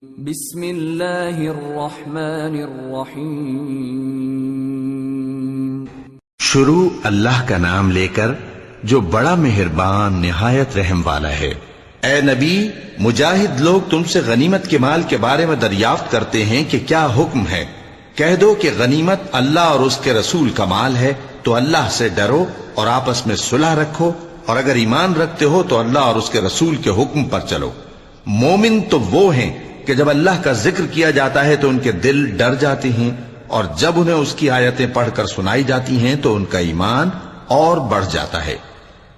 بسم اللہ الرحمن الرحیم۔ شروع اللہ کا نام لے کر جو بڑا مہربان نہایت رحم والا ہے۔ اے نبی، مجاہد لوگ تم سے غنیمت کے مال کے بارے میں دریافت کرتے ہیں کہ کیا حکم ہے۔ کہہ دو کہ غنیمت اللہ اور اس کے رسول کا مال ہے، تو اللہ سے ڈرو اور آپس میں صلح رکھو، اور اگر ایمان رکھتے ہو تو اللہ اور اس کے رسول کے حکم پر چلو۔ مومن تو وہ ہیں کہ جب اللہ کا ذکر کیا جاتا ہے تو ان کے دل ڈر جاتے ہیں، اور جب انہیں اس کی آیتیں پڑھ کر سنائی جاتی ہیں تو ان کا ایمان اور بڑھ جاتا ہے،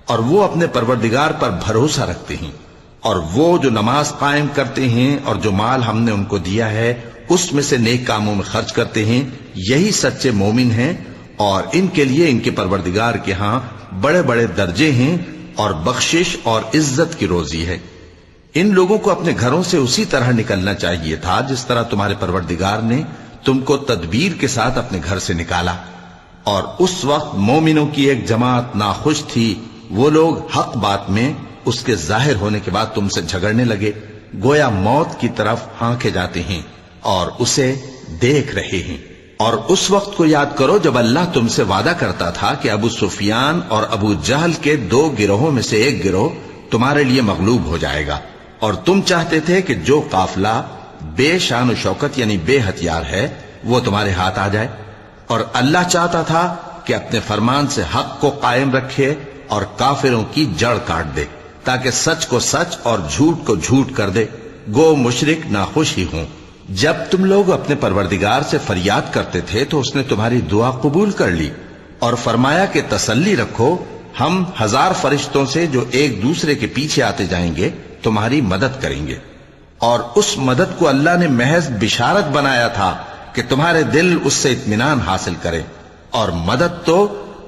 اور وہ اپنے پروردگار پر بھروسہ رکھتے ہیں، اور وہ جو نماز قائم کرتے ہیں اور جو مال ہم نے ان کو دیا ہے اس میں سے نیک کاموں میں خرچ کرتے ہیں، یہی سچے مومن ہیں، اور ان کے لیے ان کے پروردگار کے ہاں بڑے بڑے درجے ہیں اور بخشش اور عزت کی روزی ہے۔ ان لوگوں کو اپنے گھروں سے اسی طرح نکلنا چاہیے تھا جس طرح تمہارے پروردگار نے تم کو تدبیر کے ساتھ اپنے گھر سے نکالا، اور اس وقت مومنوں کی ایک جماعت ناخوش تھی۔ وہ لوگ حق بات میں اس کے ظاہر ہونے کے بعد تم سے جھگڑنے لگے، گویا موت کی طرف ہانکے جاتے ہیں اور اسے دیکھ رہے ہیں۔ اور اس وقت کو یاد کرو جب اللہ تم سے وعدہ کرتا تھا کہ ابو سفیان اور ابو جہل کے دو گروہوں میں سے ایک گروہ تمہارے لیے مغلوب ہو جائے گا، اور تم چاہتے تھے کہ جو قافلہ بے شان و شوکت یعنی بے ہتھیار ہے وہ تمہارے ہاتھ آ جائے، اور اللہ چاہتا تھا کہ اپنے فرمان سے حق کو قائم رکھے اور کافروں کی جڑ کاٹ دے، تاکہ سچ کو سچ اور جھوٹ کو جھوٹ کر دے، گو مشرک ناخوش ہی ہوں۔ جب تم لوگ اپنے پروردگار سے فریاد کرتے تھے تو اس نے تمہاری دعا قبول کر لی، اور فرمایا کہ تسلی رکھو، ہم 1000 فرشتوں سے جو ایک دوسرے کے پیچھے آتے جائیں گے تمہاری مدد کریں گے۔ اور اس مدد کو اللہ نے محض بشارت بنایا تھا کہ تمہارے دل اس سے اطمینان حاصل کرے، اور مدد تو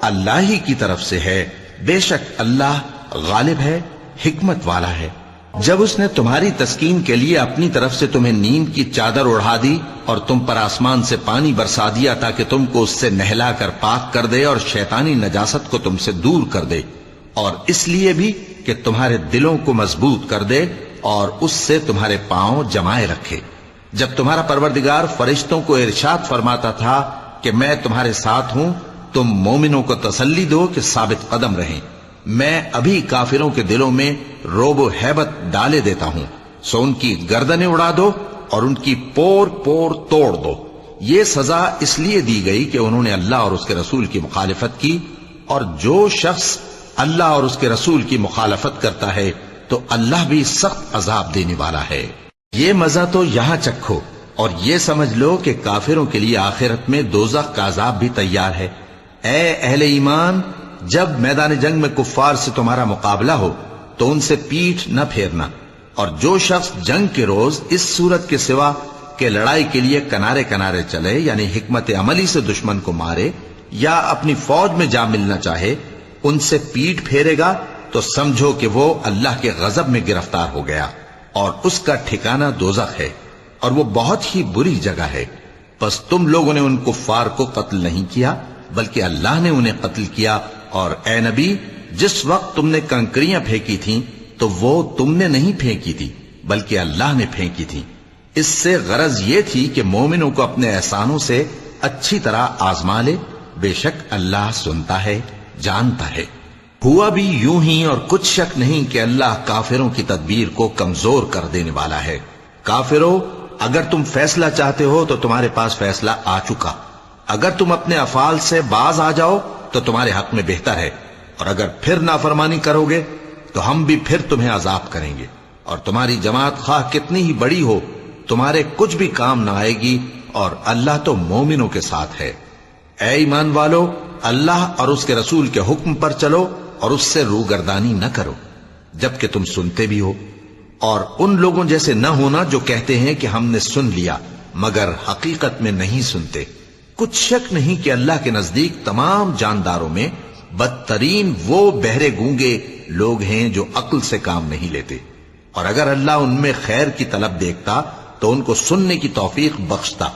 اللہ ہی کی طرف سے ہے، بے شک اللہ غالب ہے، حکمت والا ہے۔ جب اس نے تمہاری تسکین کے لیے اپنی طرف سے تمہیں نیند کی چادر اڑھا دی اور تم پر آسمان سے پانی برسا دیا تاکہ تم کو اس سے نہلا کر پاک کر دے اور شیطانی نجاست کو تم سے دور کر دے، اور اس لیے بھی کہ تمہارے دلوں کو مضبوط کر دے اور اس سے تمہارے پاؤں جمائے رکھے۔ جب تمہارا پروردگار فرشتوں کو ارشاد فرماتا تھا کہ میں تمہارے ساتھ ہوں، تم مومنوں کو تسلی دو کہ ثابت قدم رہیں، میں ابھی کافروں کے دلوں میں رعب و ہیبت ڈالے دیتا ہوں، سو ان کی گردنیں اڑا دو اور ان کی پور پور توڑ دو۔ یہ سزا اس لیے دی گئی کہ انہوں نے اللہ اور اس کے رسول کی مخالفت کی، اور جو شخص اللہ اور اس کے رسول کی مخالفت کرتا ہے تو اللہ بھی سخت عذاب دینے والا ہے۔ یہ مزہ تو یہاں چکھو، اور یہ سمجھ لو کہ کافروں کے لیے آخرت میں دوزخ کا عذاب بھی تیار ہے۔ اے اہل ایمان، جب میدان جنگ میں کفار سے تمہارا مقابلہ ہو تو ان سے پیٹھ نہ پھیرنا، اور جو شخص جنگ کے روز اس صورت کے سوا کہ لڑائی کے لیے کنارے کنارے چلے یعنی حکمت عملی سے دشمن کو مارے یا اپنی فوج میں جا ملنا چاہے، ان سے پیٹ پھیرے گا تو سمجھو کہ وہ اللہ کے غضب میں گرفتار ہو گیا، اور اس کا ٹھکانہ دوزخ ہے، اور وہ بہت ہی بری جگہ ہے۔ پس تم لوگوں نے ان کفار کو قتل نہیں کیا بلکہ اللہ نے انہیں قتل کیا، اور اے نبی، جس وقت تم نے کنکریاں پھینکی تھیں تو وہ تم نے نہیں پھینکی تھی بلکہ اللہ نے پھینکی تھی۔ اس سے غرض یہ تھی کہ مومنوں کو اپنے احسانوں سے اچھی طرح آزما لے، بے شک اللہ سنتا ہے، جانتا ہے۔ ہوا بھی یوں ہی، اور کچھ شک نہیں کہ اللہ کافروں کی تدبیر کو کمزور کر دینے والا ہے۔ کافروں، اگر تم فیصلہ چاہتے ہو تو تمہارے پاس فیصلہ آ چکا، اگر تم اپنے افعال سے باز آ جاؤ تو تمہارے حق میں بہتر ہے، اور اگر پھر نافرمانی کرو گے تو ہم بھی پھر تمہیں عذاب کریں گے، اور تمہاری جماعت خواہ کتنی ہی بڑی ہو تمہارے کچھ بھی کام نہ آئے گی، اور اللہ تو مومنوں کے ساتھ ہے۔ اے ایمان والو، اللہ اور اس کے رسول کے حکم پر چلو اور اس سے روگردانی نہ کرو جبکہ تم سنتے بھی ہو، اور ان لوگوں جیسے نہ ہونا جو کہتے ہیں کہ ہم نے سن لیا مگر حقیقت میں نہیں سنتے۔ کچھ شک نہیں کہ اللہ کے نزدیک تمام جانداروں میں بدترین وہ بہرے گونگے لوگ ہیں جو عقل سے کام نہیں لیتے، اور اگر اللہ ان میں خیر کی طلب دیکھتا تو ان کو سننے کی توفیق بخشتا،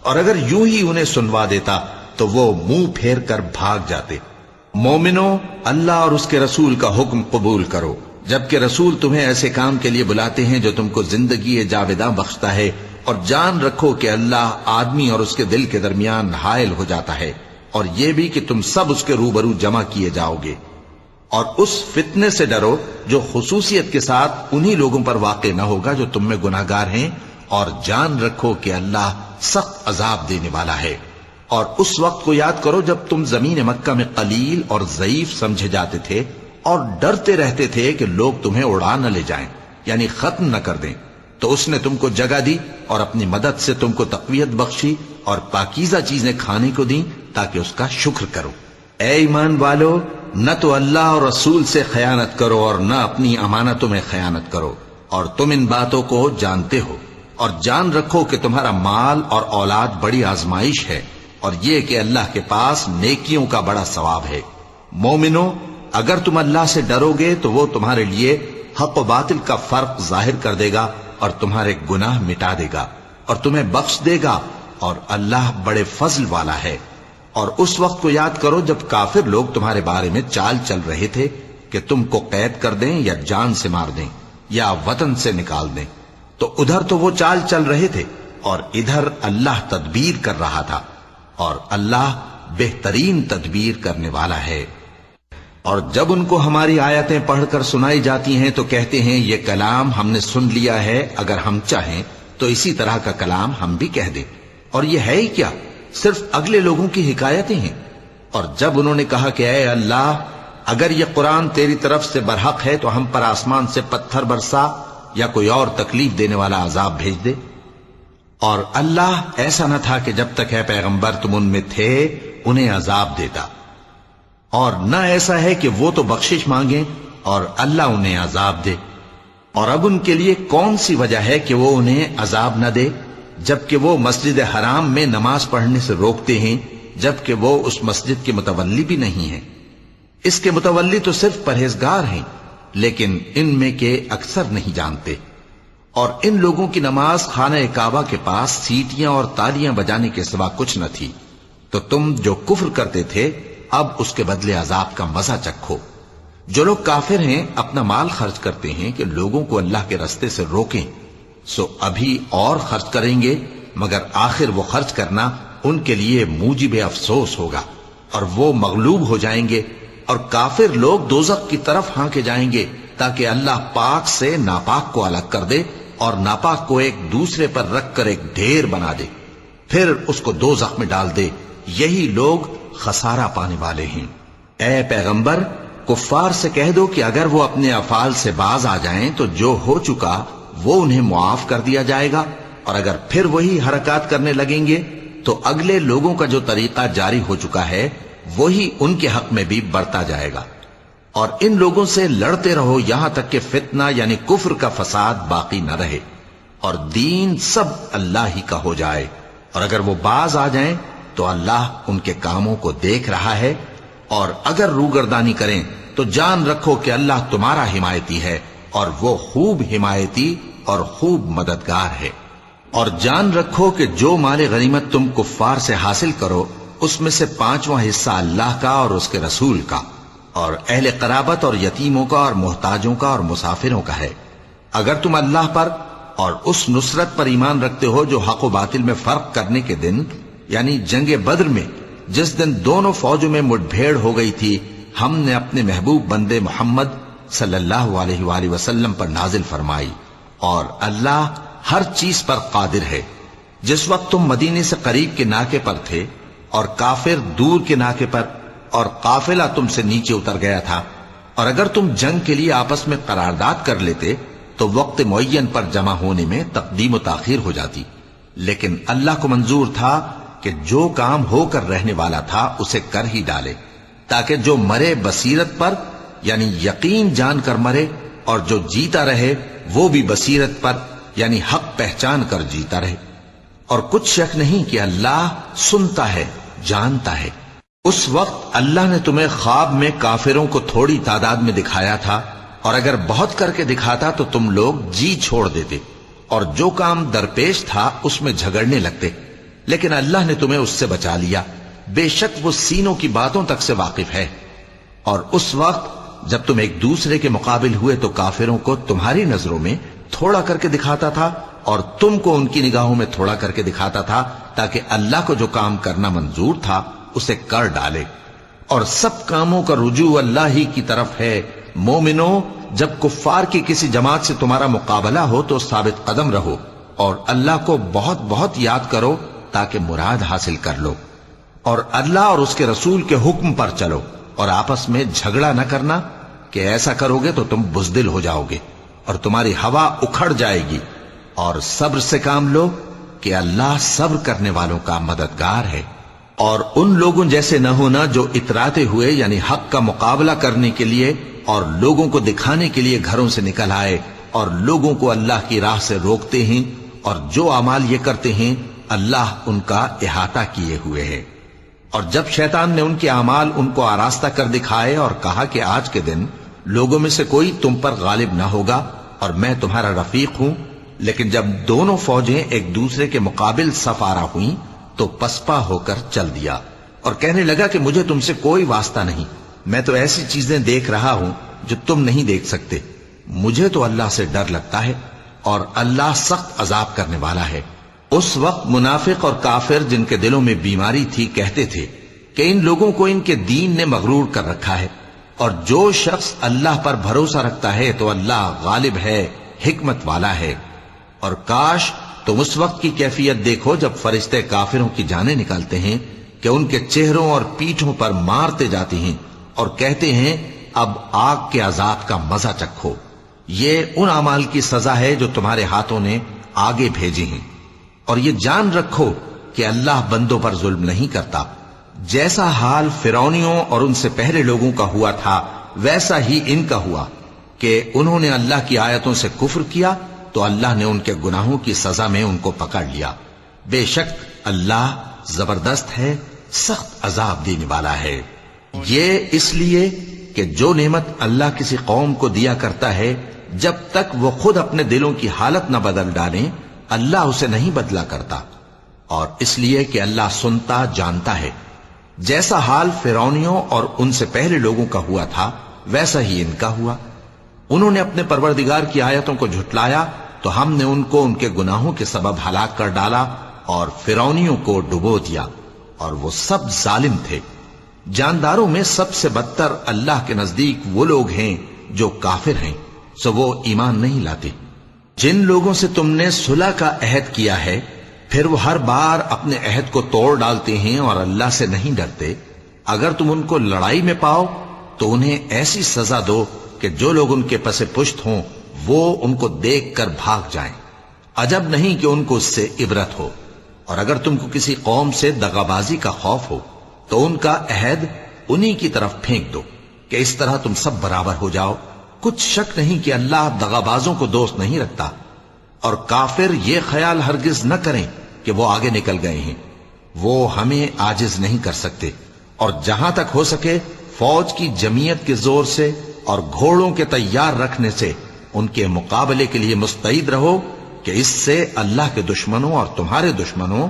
اور اگر یوں ہی انہیں سنوا دیتا تو وہ منہ پھیر کر بھاگ جاتے۔ مومنوں، اللہ اور اس کے رسول کا حکم قبول کرو جبکہ رسول تمہیں ایسے کام کے لیے بلاتے ہیں جو تم کو زندگی جاوداں بخشتا ہے، اور جان رکھو کہ اللہ آدمی اور اس کے دل کے درمیان حائل ہو جاتا ہے، اور یہ بھی کہ تم سب اس کے روبرو جمع کیے جاؤ گے۔ اور اس فتنے سے ڈرو جو خصوصیت کے ساتھ انہی لوگوں پر واقع نہ ہوگا جو تم میں گناہگار ہیں، اور جان رکھو کہ اللہ سخت عذاب دینے والا ہے۔ اور اس وقت کو یاد کرو جب تم زمین مکہ میں قلیل اور ضعیف سمجھے جاتے تھے اور ڈرتے رہتے تھے کہ لوگ تمہیں اڑا نہ لے جائیں، یعنی ختم نہ کر دیں، تو اس نے تم کو جگہ دی اور اپنی مدد سے تم کو تقویت بخشی اور پاکیزہ چیزیں کھانے کو دیں تاکہ اس کا شکر کرو۔ اے ایمان والو، نہ تو اللہ اور رسول سے خیانت کرو اور نہ اپنی امانتوں میں خیانت کرو، اور تم ان باتوں کو جانتے ہو، اور جان رکھو کہ تمہارا مال اور اولاد بڑی آزمائش ہے، اور یہ کہ اللہ کے پاس نیکیوں کا بڑا ثواب ہے۔ مومنو، اگر تم اللہ سے ڈرو گے تو وہ تمہارے لیے حق و باطل کا فرق ظاہر کر دے گا اور تمہارے گناہ مٹا دے گا اور تمہیں بخش دے گا، اور اللہ بڑے فضل والا ہے۔ اور اس وقت کو یاد کرو جب کافر لوگ تمہارے بارے میں چال چل رہے تھے کہ تم کو قید کر دیں یا جان سے مار دیں یا وطن سے نکال دیں، تو ادھر تو وہ چال چل رہے تھے اور ادھر اللہ تدبیر کر رہا تھا، اور اللہ بہترین تدبیر کرنے والا ہے۔ اور جب ان کو ہماری آیتیں پڑھ کر سنائی جاتی ہیں تو کہتے ہیں یہ کلام ہم نے سن لیا ہے، اگر ہم چاہیں تو اسی طرح کا کلام ہم بھی کہہ دیں، اور یہ ہے ہی کیا، صرف اگلے لوگوں کی حکایتیں ہیں۔ اور جب انہوں نے کہا کہ اے اللہ، اگر یہ قرآن تیری طرف سے برحق ہے تو ہم پر آسمان سے پتھر برسا یا کوئی اور تکلیف دینے والا عذاب بھیج دے۔ اور اللہ ایسا نہ تھا کہ جب تک ہے پیغمبر تم ان میں تھے انہیں عذاب دیتا، اور نہ ایسا ہے کہ وہ تو بخشش مانگیں اور اللہ انہیں عذاب دے۔ اور اب ان کے لیے کون سی وجہ ہے کہ وہ انہیں عذاب نہ دے، جبکہ وہ مسجد حرام میں نماز پڑھنے سے روکتے ہیں، جبکہ وہ اس مسجد کے متولی بھی نہیں ہیں۔ اس کے متولی تو صرف پرہیزگار ہیں، لیکن ان میں کے اکثر نہیں جانتے۔ اور ان لوگوں کی نماز خانہ کعبہ کے پاس سیٹیاں اور تالیاں بجانے کے سوا کچھ نہ تھی، تو تم جو کفر کرتے تھے اب اس کے بدلے عذاب کا مزہ چکھو۔ جو لوگ کافر ہیں اپنا مال خرچ کرتے ہیں کہ لوگوں کو اللہ کے رستے سے روکیں، سو ابھی اور خرچ کریں گے، مگر آخر وہ خرچ کرنا ان کے لیے موجب افسوس ہوگا، اور وہ مغلوب ہو جائیں گے، اور کافر لوگ دوزخ کی طرف ہانکے جائیں گے تاکہ اللہ پاک سے ناپاک کو الگ کر دے اور ناپاک کو ایک دوسرے پر رکھ کر ایک ڈھیر بنا دے، پھر اس کو دوزخ میں ڈال دے۔ یہی لوگ خسارہ پانے والے ہیں۔ اے پیغمبر، کفار سے کہہ دو کہ اگر وہ اپنے افعال سے باز آ جائیں تو جو ہو چکا وہ انہیں معاف کر دیا جائے گا، اور اگر پھر وہی حرکات کرنے لگیں گے تو اگلے لوگوں کا جو طریقہ جاری ہو چکا ہے وہی ان کے حق میں بھی برتا جائے گا۔ اور ان لوگوں سے لڑتے رہو یہاں تک کہ فتنہ یعنی کفر کا فساد باقی نہ رہے اور دین سب اللہ ہی کا ہو جائے، اور اگر وہ باز آ جائیں تو اللہ ان کے کاموں کو دیکھ رہا ہے، اور اگر روگردانی کریں تو جان رکھو کہ اللہ تمہارا حمایتی ہے، اور وہ خوب حمایتی اور خوب مددگار ہے۔ اور جان رکھو کہ جو مال غنیمت تم کفار سے حاصل کرو اس میں سے 5واں حصہ اللہ کا اور اس کے رسول کا اور اہل قرابت اور یتیموں کا اور محتاجوں کا اور مسافروں کا ہے۔ اگر تم اللہ پر اور اس نصرت پر ایمان رکھتے ہو جو حق و باطل میں فرق کرنے کے دن یعنی جنگ بدر میں جس دن دونوں فوجوں میں مٹ بھیڑ ہو گئی تھی، ہم نے اپنے محبوب بندے محمد صلی اللہ علیہ وآلہ وسلم پر نازل فرمائی، اور اللہ ہر چیز پر قادر ہے۔ جس وقت تم مدینے سے قریب کے ناکے پر تھے اور کافر دور کے ناکے پر، اور قافلہ تم سے نیچے اتر گیا تھا، اور اگر تم جنگ کے لیے آپس میں قرارداد کر لیتے تو وقت معین پر جمع ہونے میں تقدیم و تاخیر ہو جاتی، لیکن اللہ کو منظور تھا کہ جو کام ہو کر رہنے والا تھا اسے کر ہی ڈالے، تاکہ جو مرے بصیرت پر یعنی یقین جان کر مرے، اور جو جیتا رہے وہ بھی بصیرت پر یعنی حق پہچان کر جیتا رہے۔ اور کچھ شک نہیں کہ اللہ سنتا ہے، جانتا ہے۔ اس وقت اللہ نے تمہیں خواب میں کافروں کو تھوڑی تعداد میں دکھایا تھا، اور اگر بہت کر کے دکھاتا تو تم لوگ جی چھوڑ دیتے اور جو کام درپیش تھا اس میں جھگڑنے لگتے، لیکن اللہ نے تمہیں اس سے بچا لیا، بے شک وہ سینوں کی باتوں تک سے واقف ہے۔ اور اس وقت جب تم ایک دوسرے کے مقابل ہوئے تو کافروں کو تمہاری نظروں میں تھوڑا کر کے دکھاتا تھا اور تم کو ان کی نگاہوں میں تھوڑا کر کے دکھاتا تھا، تاکہ اللہ کو جو کام کرنا منظور تھا اسے کر ڈالے، اور سب کاموں کا رجوع اللہ ہی کی طرف ہے۔ مومنو، جب کفار کی کسی جماعت سے تمہارا مقابلہ ہو تو ثابت قدم رہو اور اللہ کو بہت بہت یاد کرو تاکہ مراد حاصل کر لو، اور اللہ اور اس کے رسول کے حکم پر چلو، اور آپس میں جھگڑا نہ کرنا کہ ایسا کرو گے تو تم بزدل ہو جاؤ گے اور تمہاری ہوا اکھڑ جائے گی، اور صبر سے کام لو کہ اللہ صبر کرنے والوں کا مددگار ہے۔ اور ان لوگوں جیسے نہ ہونا جو اتراتے ہوئے یعنی حق کا مقابلہ کرنے کے لیے اور لوگوں کو دکھانے کے لیے گھروں سے نکل آئے اور لوگوں کو اللہ کی راہ سے روکتے ہیں، اور جو اعمال یہ کرتے ہیں اللہ ان کا احاطہ کیے ہوئے ہے۔ اور جب شیطان نے ان کے اعمال ان کو آراستہ کر دکھائے اور کہا کہ آج کے دن لوگوں میں سے کوئی تم پر غالب نہ ہوگا اور میں تمہارا رفیق ہوں، لیکن جب دونوں فوجیں ایک دوسرے کے مقابل صف آرا ہوئیں تو پسپا ہو کر چل دیا اور کہنے لگا کہ مجھے تم سے کوئی واسطہ نہیں، میں تو ایسی چیزیں دیکھ رہا ہوں جو تم نہیں دیکھ سکتے، مجھے تو اللہ سے ڈر لگتا ہے اور اللہ سخت عذاب کرنے والا ہے۔ اس وقت منافق اور کافر جن کے دلوں میں بیماری تھی کہتے تھے کہ ان لوگوں کو ان کے دین نے مغرور کر رکھا ہے، اور جو شخص اللہ پر بھروسہ رکھتا ہے تو اللہ غالب ہے، حکمت والا ہے۔ اور کاش تم اس وقت کی کیفیت دیکھو جب فرشتے کافروں کی جانیں نکالتے ہیں کہ ان کے چہروں اور پیٹھوں پر مارتے جاتے ہیں اور کہتے ہیں اب آگ کے عذاب کا مزہ چکھو، یہ ان اعمال کی سزا ہے جو تمہارے ہاتھوں نے آگے بھیجی ہیں۔ اور یہ جان رکھو کہ اللہ بندوں پر ظلم نہیں کرتا، جیسا حال فرعونیوں اور ان سے پہلے لوگوں کا ہوا تھا ویسا ہی ان کا ہوا کہ انہوں نے اللہ کی آیتوں سے کفر کیا تو اللہ نے ان کے گناہوں کی سزا میں ان کو پکڑ لیا۔ بے شک اللہ زبردست ہے، سخت عذاب دینے والا ہے۔ یہ اس لیے کہ جو نعمت اللہ کسی قوم کو دیا کرتا ہے جب تک وہ خود اپنے دلوں کی حالت نہ بدل ڈالیں اللہ اسے نہیں بدلا کرتا، اور اس لیے کہ اللہ سنتا جانتا ہے۔ جیسا حال فرعونیوں اور ان سے پہلے لوگوں کا ہوا تھا ویسا ہی ان کا ہوا۔ انہوں نے اپنے پروردگار کی آیتوں کو جھٹلایا تو ہم نے ان کو ان کے گناہوں کے سبب ہلاک کر ڈالا اور فرعونیوں کو ڈبو دیا، اور وہ سب ظالم تھے۔ جانداروں میں سب سے بدتر اللہ کے نزدیک وہ لوگ ہیں جو کافر ہیں، سو وہ ایمان نہیں لاتے۔ جن لوگوں سے تم نے صلح کا عہد کیا ہے پھر وہ ہر بار اپنے عہد کو توڑ ڈالتے ہیں اور اللہ سے نہیں ڈرتے، اگر تم ان کو لڑائی میں پاؤ تو انہیں ایسی سزا دو کہ جو لوگ ان کے پس پشت ہوں وہ ان کو دیکھ کر بھاگ جائیں، عجب نہیں کہ ان کو اس سے عبرت ہو۔ اور اگر تم کو کسی قوم سے دغابازی کا خوف ہو تو ان کا عہد انہی کی طرف پھینک دو کہ اس طرح تم سب برابر ہو جاؤ۔ کچھ شک نہیں کہ اللہ دغابازوں کو دوست نہیں رکھتا، اور کافر یہ خیال ہرگز نہ کریں کہ وہ آگے نکل گئے ہیں، وہ ہمیں عاجز نہیں کر سکتے۔ اور جہاں تک ہو سکے فوج کی جمعیت کے زور سے اور گھوڑوں کے تیار رکھنے سے ان کے مقابلے کے لیے مستعد رہو کہ اس سے اللہ کے دشمنوں اور تمہارے دشمنوں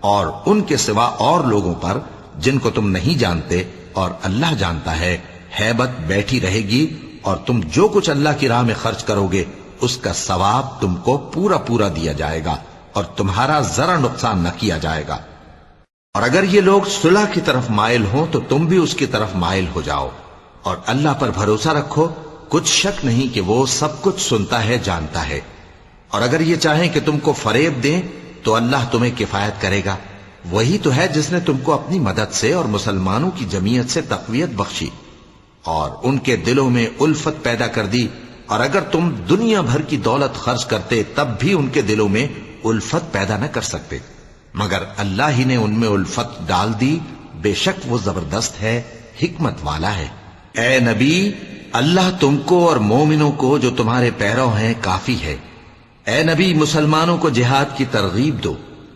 اور ان کے سوا اور لوگوں پر جن کو تم نہیں جانتے اور اللہ جانتا ہے ہیبت بیٹھی رہے گی، اور تم جو کچھ اللہ کی راہ میں خرچ کرو گے اس کا ثواب تم کو پورا پورا دیا جائے گا اور تمہارا ذرا نقصان نہ کیا جائے گا۔ اور اگر یہ لوگ صلح کی طرف مائل ہوں تو تم بھی اس کی طرف مائل ہو جاؤ، اور اللہ پر بھروسہ رکھو، کچھ شک نہیں کہ وہ سب کچھ سنتا ہے جانتا ہے۔ اور اگر یہ چاہیں کہ تم کو فریب دیں تو اللہ تمہیں کفایت کرے گا، وہی تو ہے جس نے تم کو اپنی مدد سے اور مسلمانوں کی جمعیت سے تقویت بخشی اور ان کے دلوں میں الفت پیدا کر دی، اور اگر تم دنیا بھر کی دولت خرچ کرتے تب بھی ان کے دلوں میں الفت پیدا نہ کر سکتے، مگر اللہ ہی نے ان میں الفت ڈال دی، بے شک وہ زبردست ہے، حکمت والا ہے۔ اے نبی، اللہ تم کو اور مومنوں کو جو تمہارے پیرو ہیں کافی ہے۔ اے نبی، مسلمانوں کو جہاد کی ترغیب دو،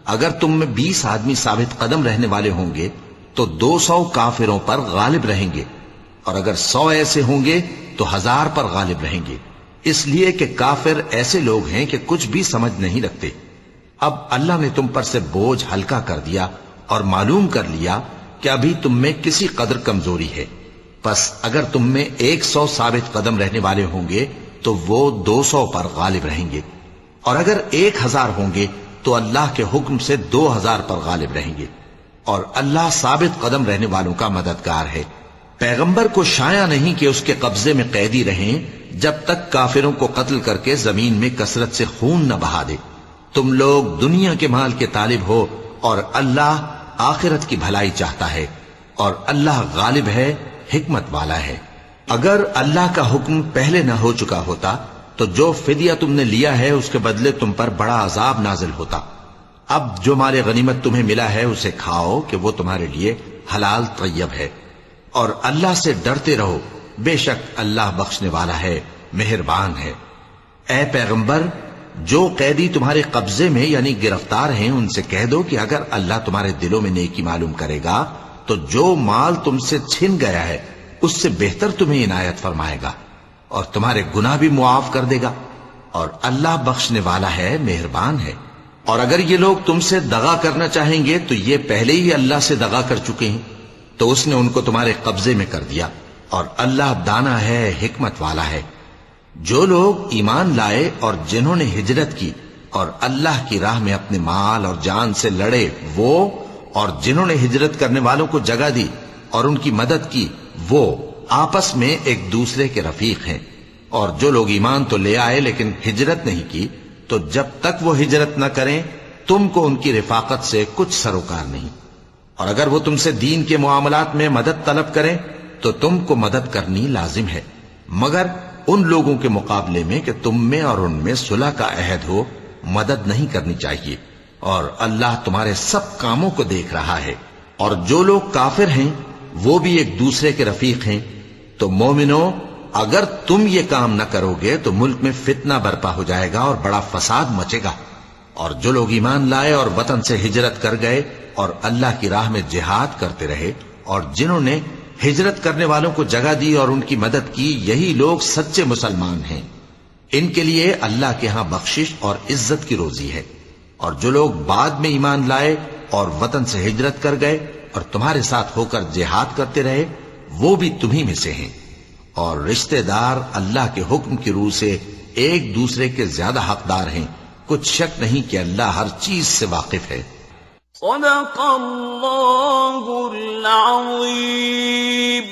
اگر تم میں 20 آدمی ثابت قدم رہنے والے ہوں گے تو 200 کافروں پر غالب رہیں گے، اور اگر 100 ایسے ہوں گے تو 1000 پر غالب رہیں گے، اس لیے کہ کافر ایسے لوگ ہیں کہ کچھ بھی سمجھ نہیں رکھتے۔ اب اللہ نے تم پر سے بوجھ ہلکا کر دیا اور معلوم کر لیا کہ ابھی تم میں کسی قدر کمزوری ہے، پس اگر تم میں 100 ثابت قدم رہنے والے ہوں گے تو وہ 200 پر غالب رہیں گے، اور اگر 1000 ہوں گے تو اللہ کے حکم سے 2000 پر غالب رہیں گے، اور اللہ ثابت قدم رہنے والوں کا مددگار ہے۔ پیغمبر کو شایع نہیں کہ اس کے قبضے میں قیدی رہیں جب تک کافروں کو قتل کر کے زمین میں کثرت سے خون نہ بہا دے۔ تم لوگ دنیا کے مال کے طالب ہو اور اللہ آخرت کی بھلائی چاہتا ہے، اور اللہ غالب ہے، حکمت والا ہے۔ اگر اللہ کا حکم پہلے نہ ہو چکا ہوتا تو جو فدیہ تم نے لیا ہے اس کے بدلے تم پر بڑا عذاب نازل ہوتا۔ اب جو مال غنیمت تمہیں ملا ہے اسے کھاؤ کہ وہ تمہارے لیے حلال طیب ہے، اور اللہ سے ڈرتے رہو، بے شک اللہ بخشنے والا ہے، مہربان ہے۔ اے پیغمبر، جو قیدی تمہارے قبضے میں یعنی گرفتار ہیں ان سے کہہ دو کہ اگر اللہ تمہارے دلوں میں نیکی معلوم کرے گا تو جو مال تم سے چھن گیا ہے اس سے بہتر تمہیں عنایت فرمائے گا، اور تمہارے گناہ بھی معاف کر دے گا، اور اللہ بخشنے والا ہے، مہربان ہے۔ اور اگر یہ لوگ تم سے دغا کرنا چاہیں گے تو یہ پہلے ہی اللہ سے دغا کر چکے ہیں، تو اس نے ان کو تمہارے قبضے میں کر دیا، اور اللہ دانا ہے، حکمت والا ہے۔ جو لوگ ایمان لائے اور جنہوں نے ہجرت کی اور اللہ کی راہ میں اپنے مال اور جان سے لڑے، وہ اور جنہوں نے ہجرت کرنے والوں کو جگہ دی اور ان کی مدد کی، وہ آپس میں ایک دوسرے کے رفیق ہیں۔ اور جو لوگ ایمان تو لے آئے لیکن ہجرت نہیں کی، تو جب تک وہ ہجرت نہ کریں تم کو ان کی رفاقت سے کچھ سروکار نہیں، اور اگر وہ تم سے دین کے معاملات میں مدد طلب کریں تو تم کو مدد کرنی لازم ہے، مگر ان لوگوں کے مقابلے میں کہ تم میں اور ان میں صلح کا عہد ہو مدد نہیں کرنی چاہیے، اور اللہ تمہارے سب کاموں کو دیکھ رہا ہے۔ اور جو لوگ کافر ہیں وہ بھی ایک دوسرے کے رفیق ہیں۔ تو مومنو، اگر تم یہ کام نہ کرو گے تو ملک میں فتنہ برپا ہو جائے گا اور بڑا فساد مچے گا۔ اور جو لوگ ایمان لائے اور وطن سے ہجرت کر گئے اور اللہ کی راہ میں جہاد کرتے رہے، اور جنہوں نے ہجرت کرنے والوں کو جگہ دی اور ان کی مدد کی، یہی لوگ سچے مسلمان ہیں۔ ان کے لیے اللہ کے ہاں بخشش اور عزت کی روزی ہے۔ اور جو لوگ بعد میں ایمان لائے اور وطن سے ہجرت کر گئے اور تمہارے ساتھ ہو کر جہاد کرتے رہے، وہ بھی تمہیں میں سے ہیں۔ اور رشتہ دار اللہ کے حکم کی روح سے ایک دوسرے کے زیادہ حقدار ہیں، کچھ شک نہیں کہ اللہ ہر چیز سے واقف ہے۔ صدق اللہ العظیم۔